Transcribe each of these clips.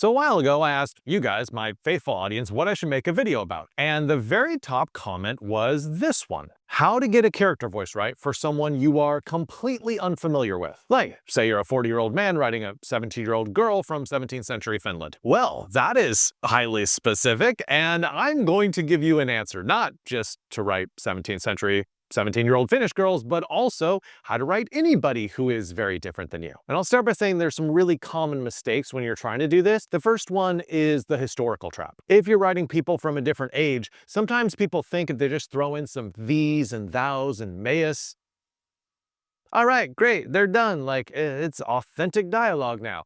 So a while ago, I asked you guys, my faithful audience, what I should make a video about. And the very top comment was this one: how to get a character voice right for someone you are completely unfamiliar with. Like, say you're a 40-year-old man writing a 17-year-old girl from 17th century Finland. Well, that is highly specific, and I'm going to give you an answer, not just to write 17th century 17-year-old Finnish girls, but also how to write anybody who is very different than you. And I'll start by saying there's some really common mistakes when you're trying to do this. The first one is the historical trap. If you're writing people from a different age, sometimes people think if they just throw in some these and thous and mayus, all right, great, they're done. Like, it's authentic dialogue now.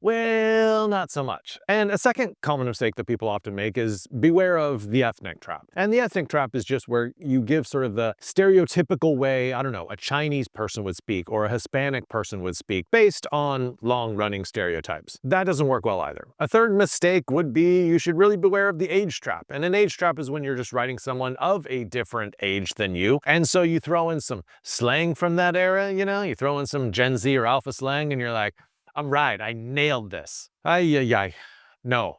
Well, not so much. And a second common mistake that people often make is beware of the ethnic trap. And the ethnic trap is just where you give sort of the stereotypical way, I don't know, a Chinese person would speak or a Hispanic person would speak based on long-running stereotypes. That doesn't work well either. A third mistake would be you should really beware of the age trap. And an age trap is when you're just writing someone of a different age than you. And so you throw in some slang from that era, you throw in some Gen Z or Alpha slang and you're like, I'm right, I nailed this. Ay. No,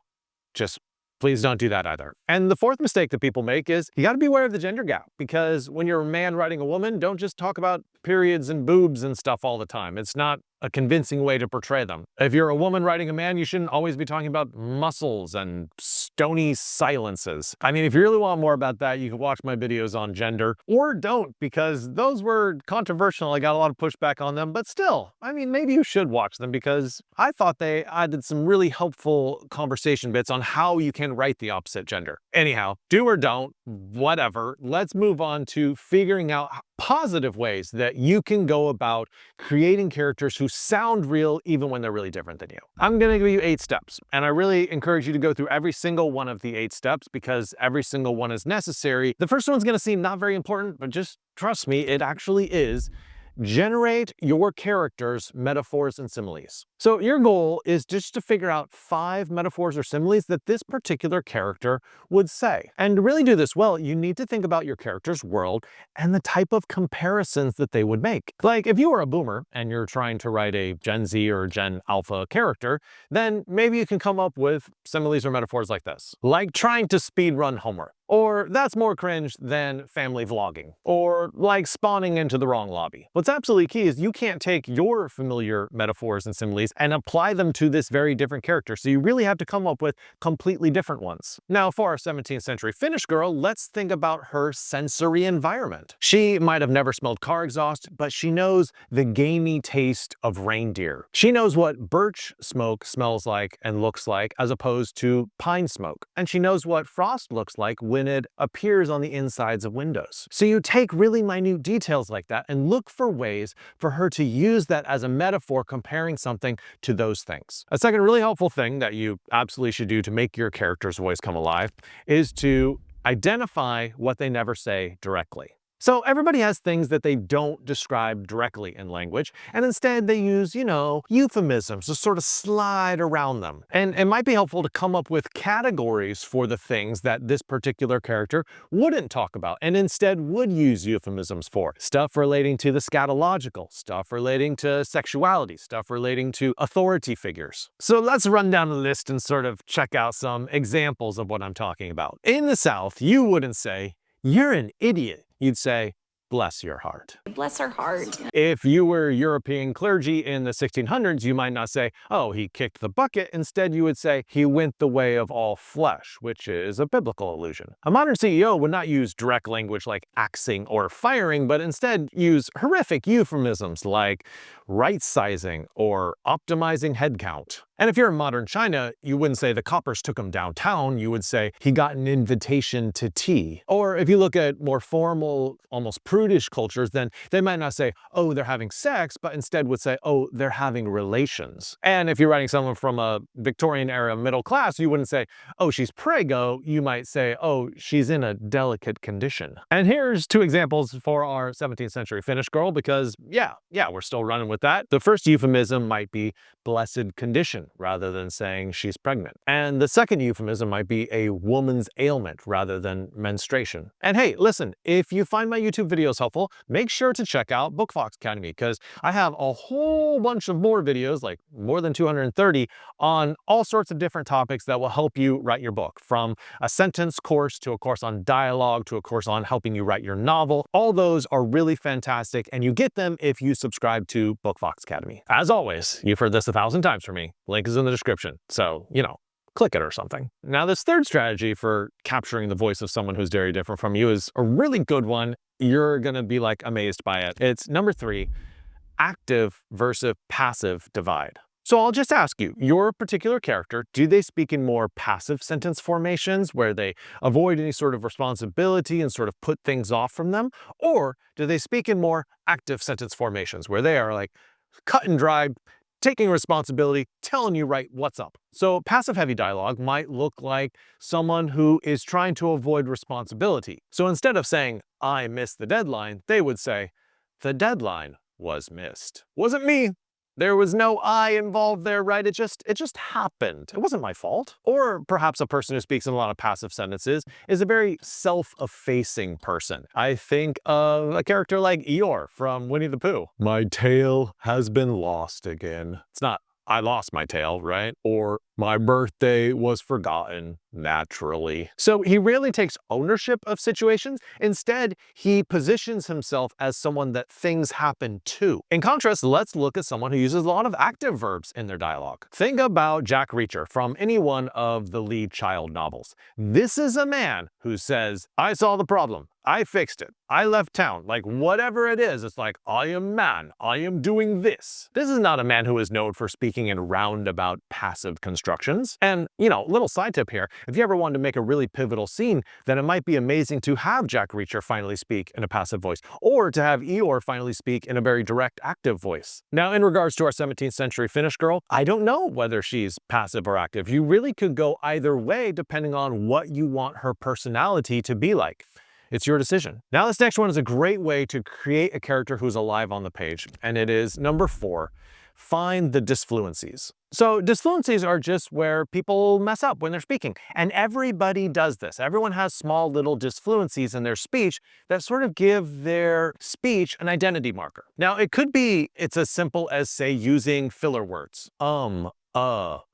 just please don't do that either. And the fourth mistake that people make is you gotta be aware of the gender gap, because when you're a man writing a woman, don't just talk about periods and boobs and stuff all the time. It's not a convincing way to portray them. If you're a woman writing a man, you shouldn't always be talking about muscles and stony silences. I mean, if you really want more about that, you can watch my videos on gender, or don't, because those were controversial. I got a lot of pushback on them, but still, I mean, maybe you should watch them because I thought they added some really helpful conversation bits on how you can write the opposite gender. Anyhow, do or don't, whatever. Let's move on to figuring out positive ways that you can go about creating characters who sound real even when they're really different than you. I'm gonna give you 8 steps, and I really encourage you to go through every single one of the 8 steps because every single one is necessary. The first one's gonna seem not very important, but just trust me, it actually is. Generate your characters' metaphors and similes. So your goal is just to figure out 5 metaphors or similes that this particular character would say. And to really do this well, you need to think about your character's world and the type of comparisons that they would make. Like if you were a boomer and you're trying to write a Gen Z or Gen Alpha character, then maybe you can come up with similes or metaphors like this. Like trying to speed run homework. Or that's more cringe than family vlogging. Or like spawning into the wrong lobby. What's absolutely key is you can't take your familiar metaphors and similes and apply them to this very different character. So you really have to come up with completely different ones. Now for our 17th century Finnish girl, let's think about her sensory environment. She might have never smelled car exhaust, but she knows the gamey taste of reindeer. She knows what birch smoke smells like and looks like as opposed to pine smoke. And she knows what frost looks like when it appears on the insides of windows. So you take really minute details like that and look for ways for her to use that as a metaphor comparing something to those things. A second really helpful thing that you absolutely should do to make your character's voice come alive is to identify what they never say directly. So everybody has things that they don't describe directly in language, and instead they use, euphemisms to sort of slide around them. And it might be helpful to come up with categories for the things that this particular character wouldn't talk about, and instead would use euphemisms for. Stuff relating to the scatological, stuff relating to sexuality, stuff relating to authority figures. So let's run down the list and sort of check out some examples of what I'm talking about. In the South, you wouldn't say, "You're an idiot." You'd say, "Bless your heart." Bless her heart. If you were European clergy in the 1600s, you might not say, "Oh, he kicked the bucket." Instead, you would say, "He went the way of all flesh," which is a biblical allusion. A modern CEO would not use direct language like axing or firing, but instead use horrific euphemisms like right-sizing or optimizing headcount. And if you're in modern China, you wouldn't say the coppers took him downtown, you would say he got an invitation to tea. Or if you look at more formal, almost prudish cultures, then they might not say, "Oh, they're having sex," but instead would say, "Oh, they're having relations." And if you're writing someone from a Victorian era middle class, you wouldn't say, "Oh, she's prego," you might say, "Oh, she's in a delicate condition." And here's 2 examples for our 17th century Finnish girl, because yeah, we're still running with that. The first euphemism might be blessed condition rather than saying she's pregnant. And the second euphemism might be a woman's ailment rather than menstruation. And hey, listen, if you find my YouTube videos helpful, make sure to check out Bookfox Academy, because I have a whole bunch of more videos, like more than 230, on all sorts of different topics that will help you write your book, from a sentence course to a course on dialogue to a course on helping you write your novel. All those are really fantastic, and you get them if you subscribe to Bookfox Academy. As always, you've heard this 1,000 times from me. Link is in the description, so, click it or something. Now, this third strategy for capturing the voice of someone who's very different from you is a really good one. You're gonna be like amazed by it. It's number 3, active versus passive divide. So I'll just ask you, your particular character, do they speak in more passive sentence formations where they avoid any sort of responsibility and sort of put things off from them? Or do they speak in more active sentence formations where they are like cut and dried, taking responsibility, telling you right what's up? So passive heavy dialogue might look like someone who is trying to avoid responsibility. So instead of saying, I missed the deadline, they would say, the deadline was missed. Wasn't me. There was no I involved there, right? It just happened. It wasn't my fault. Or perhaps a person who speaks in a lot of passive sentences is a very self-effacing person. I think of a character like Eeyore from Winnie the Pooh. My tail has been lost again. It's not, I lost my tail, right? Or my birthday was forgotten, naturally. So he rarely takes ownership of situations. Instead, he positions himself as someone that things happen to. In contrast, let's look at someone who uses a lot of active verbs in their dialogue. Think about Jack Reacher from any one of the lead child novels. This is a man who says, I saw the problem. I fixed it. I left town. Like, whatever it is, it's like, I am man. I am doing this. This is not a man who is known for speaking in roundabout passive constructions. And, little side tip here, if you ever wanted to make a really pivotal scene, then it might be amazing to have Jack Reacher finally speak in a passive voice, or to have Eeyore finally speak in a very direct active voice. Now, in regards to our 17th century Finnish girl, I don't know whether she's passive or active. You really could go either way depending on what you want her personality to be like. It's your decision. Now, this next one is a great way to create a character who's alive on the page, and it is number 4, find the disfluencies. So disfluencies are just where people mess up when they're speaking, and everybody does this. Everyone has small little disfluencies in their speech that sort of give their speech an identity marker. Now, it could be, it's as simple as, say, using filler words.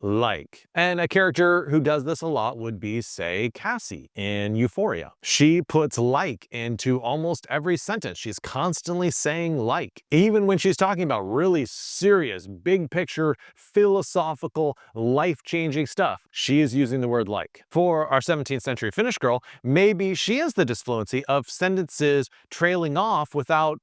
Like. And a character who does this a lot would be, say, Cassie in Euphoria. She puts like into almost every sentence. She's constantly saying like. Even when she's talking about really serious, big picture, philosophical, life-changing stuff, she is using the word like. For our 17th century Finnish girl, maybe she is the disfluency of sentences trailing off without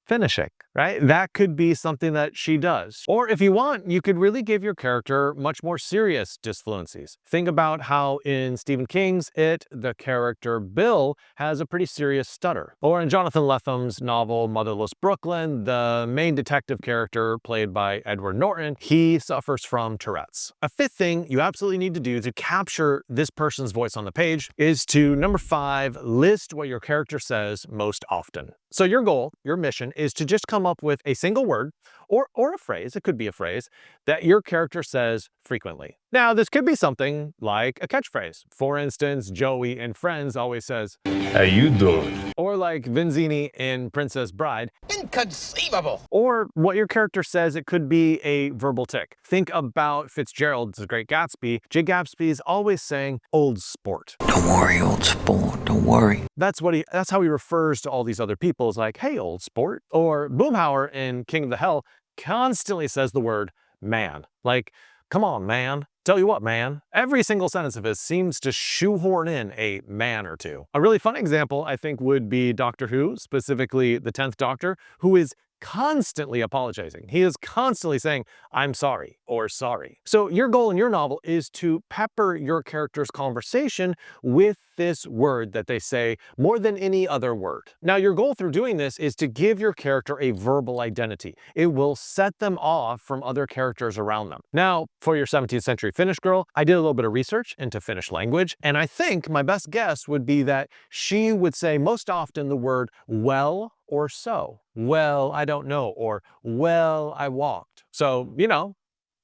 finishing, right? That could be something that she does. Or if you want, you could really give your character much more serious disfluencies. Think about how in Stephen King's It, the character Bill has a pretty serious stutter. Or in Jonathan Lethem's novel Motherless Brooklyn, the main detective character played by Edward Norton, he suffers from Tourette's. A fifth thing you absolutely need to do to capture this person's voice on the page is to, number 5, list what your character says most often. So your goal, your mission, is to just come up with a single word or a phrase, it could be a phrase, that your character says frequently. Now, this could be something like a catchphrase. For instance, Joey in Friends always says, "How you doing?" Or like Vinzini in Princess Bride, "Inconceivable." Or what your character says, it could be a verbal tick. Think about Fitzgerald's The Great Gatsby. Jay Gatsby is always saying, "Old sport." Don't worry, old sport, don't worry. That's how he refers to all these other people, is like, "Hey, old sport." Or Boomhauer in King of the Hell constantly says the word man. Like, come on, man. Tell you what, man. Every single sentence of his seems to shoehorn in a man or two. A really fun example, I think, would be Doctor Who, specifically the 10th Doctor, who is constantly apologizing. He is constantly saying, "I'm sorry," or "sorry." So your goal in your novel is to pepper your character's conversation with this word that they say more than any other word. Now, your goal through doing this is to give your character a verbal identity. It will set them off from other characters around them. Now, for your 17th century Finnish girl, I did a little bit of research into Finnish language, and I think my best guess would be that she would say most often the word well or so. Well, I don't know, or well, I walked. So,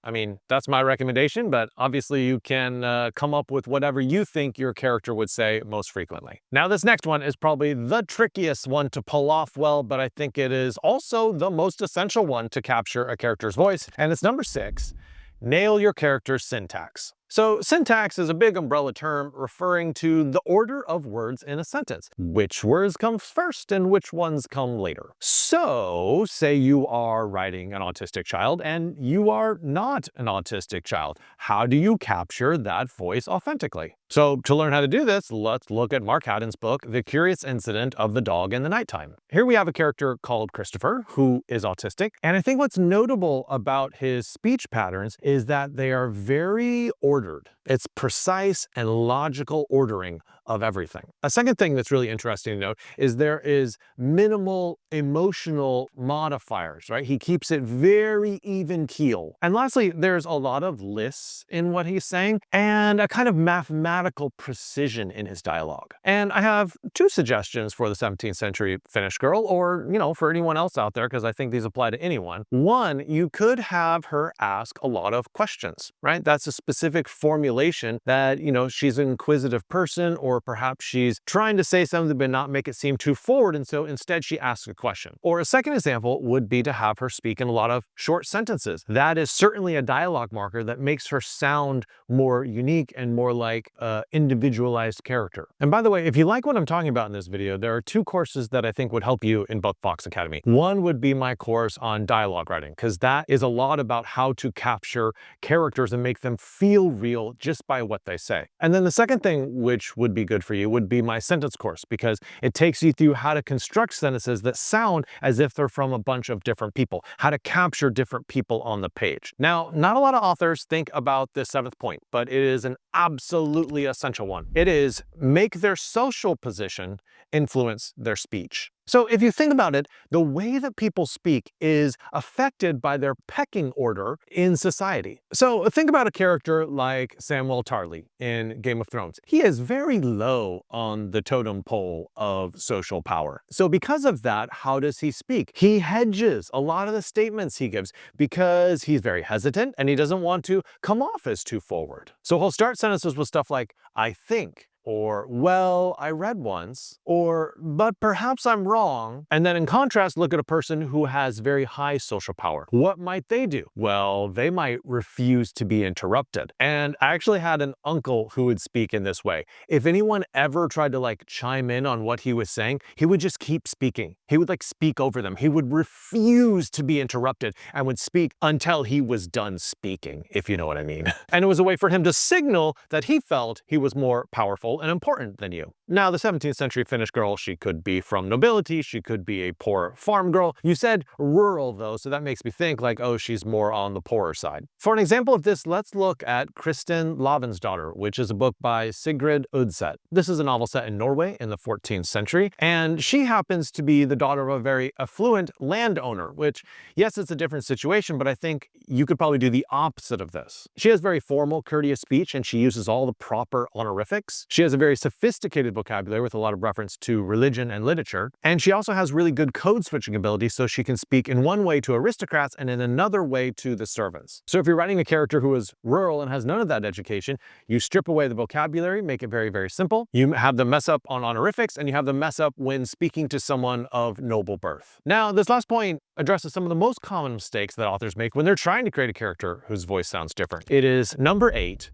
I mean, that's my recommendation, but obviously you can come up with whatever you think your character would say most frequently. Now, this next one is probably the trickiest one to pull off well, but I think it is also the most essential one to capture a character's voice, and it's number 6. Nail your character's syntax. So syntax is a big umbrella term referring to the order of words in a sentence. Which words come first and which ones come later. So say you are writing an autistic child and you are not an autistic child. How do you capture that voice authentically? So to learn how to do this, let's look at Mark Haddon's book, The Curious Incident of the Dog in the Nighttime. Here we have a character called Christopher who is autistic. And I think what's notable about his speech patterns is that they are very ordered. It's precise and logical ordering of everything. A second thing that's really interesting to note is there is minimal emotional modifiers, right? He keeps it very even keel. And lastly, there's a lot of lists in what he's saying and a kind of mathematical precision in his dialogue. And I have 2 suggestions for the 17th century Finnish girl, or, for anyone else out there, because I think these apply to anyone. One, you could have her ask a lot of questions, right? That's a specific formulation that, she's an inquisitive person, or perhaps she's trying to say something but not make it seem too forward, and so instead she asks a question. Or a second example would be to have her speak in a lot of short sentences. That is certainly a dialogue marker that makes her sound more unique and more like an individualized character. And by the way, if you like what I'm talking about in this video, there are 2 courses that I think would help you in Bookfox Academy. One would be my course on dialogue writing, because that is a lot about how to capture characters and make them feel real just by what they say. And then the second thing, which would be good for you, would be my sentence course, because it takes you through how to construct sentences that sound as if they're from a bunch of different people, how to capture different people on the page. Now, not a lot of authors think about this 7th point, but it is an absolutely essential one. It is make their social position influence their speech. So if you think about it, the way that people speak is affected by their pecking order in society. So think about a character like Samwell Tarly in Game of Thrones. He is very low on the totem pole of social power. So because of that, how does he speak? He hedges a lot of the statements he gives because he's very hesitant and he doesn't want to come off as too forward. So he'll start sentences with stuff like, I think, or, well, I read once, or, but perhaps I'm wrong. And then in contrast, look at a person who has very high social power. What might they do? Well, they might refuse to be interrupted. And I actually had an uncle who would speak in this way. If anyone ever tried to chime in on what he was saying, he would just keep speaking. He would speak over them. He would refuse to be interrupted and would speak until he was done speaking, if you know what I mean. And it was a way for him to signal that he felt he was more powerful and important than you. Now, the 17th century Finnish girl, she could be from nobility, she could be a poor farm girl. You said rural though, so that makes me think oh, she's more on the poorer side. For an example of this, let's look at Kristin Lavransdatter, which is a book by Sigrid Undset. This is a novel set in Norway in the 14th century, and she happens to be the daughter of a very affluent landowner, which, yes, it's a different situation, but I think you could probably do the opposite of this. She has very formal, courteous speech, and she uses all the proper honorifics. She has a very sophisticated vocabulary with a lot of reference to religion and literature. And she also has really good code switching ability, so she can speak in one way to aristocrats and in another way to the servants. So if you're writing a character who is rural and has none of that education, you strip away the vocabulary, make it very, very simple. You have them mess up on honorifics, and you have them mess up when speaking to someone of noble birth. Now, this last point addresses some of the most common mistakes that authors make when they're trying to create a character whose voice sounds different. It is number 8.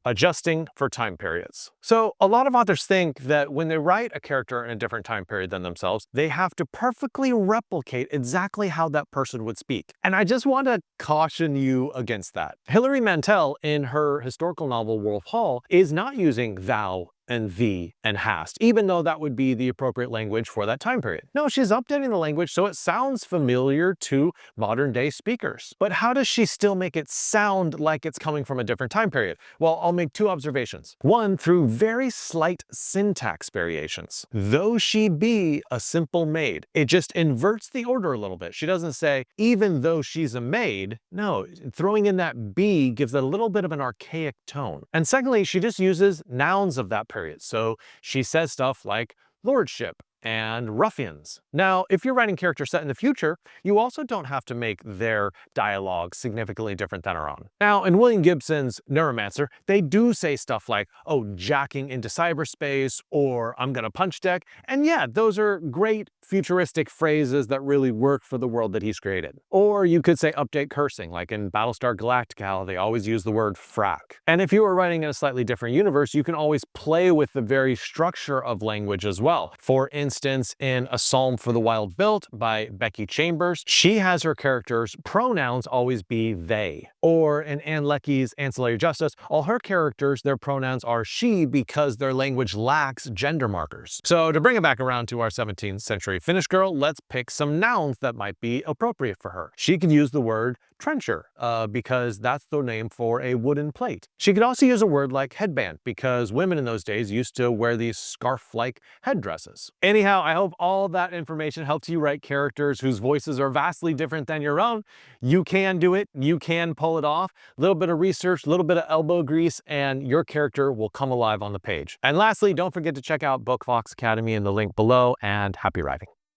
Adjusting for time periods. So a lot of authors think that when they write a character in a different time period than themselves, they have to perfectly replicate exactly how that person would speak. And I just want to caution you against that. Hilary Mantel, in her historical novel Wolf Hall, is not using thou and thee and hast, even though that would be the appropriate language for that time period. No, she's updating the language so it sounds familiar to modern day speakers. But how does she still make it sound like it's coming from a different time period? Well, I'll make 2 observations. One, through very slight syntax variations. Though she be a simple maid, it just inverts the order a little bit. She doesn't say, even though she's a maid. No, throwing in that be gives it a little bit of an archaic tone. And secondly, she just uses nouns of that period. So she says stuff like lordship, and ruffians. Now, if you're writing characters set in the future, you also don't have to make their dialogue significantly different than our own. Now, in William Gibson's Neuromancer, they do say stuff like, oh, jacking into cyberspace, or I'm gonna punch deck. And yeah, those are great futuristic phrases that really work for the world that he's created. Or you could say update cursing, like in Battlestar Galactica, how they always use the word frack. And if you were writing in a slightly different universe, you can always play with the very structure of language as well. For instance, in A Psalm for the Wild Built by Becky Chambers, she has her characters' pronouns always be they. Or in Anne Leckie's Ancillary Justice, all her characters, their pronouns are she because their language lacks gender markers. So to bring it back around to our 17th century Finnish girl, let's pick some nouns that might be appropriate for her. She could use the word trencher because that's the name for a wooden plate. She could also use a word like headband because women in those days used to wear these scarf-like headdresses. Anyhow, I hope all that information helps you write characters whose voices are vastly different than your own. You can do it. You can pull it off. A little bit of research, a little bit of elbow grease, and your character will come alive on the page. And lastly, don't forget to check out Bookfox Academy in the link below, and happy writing.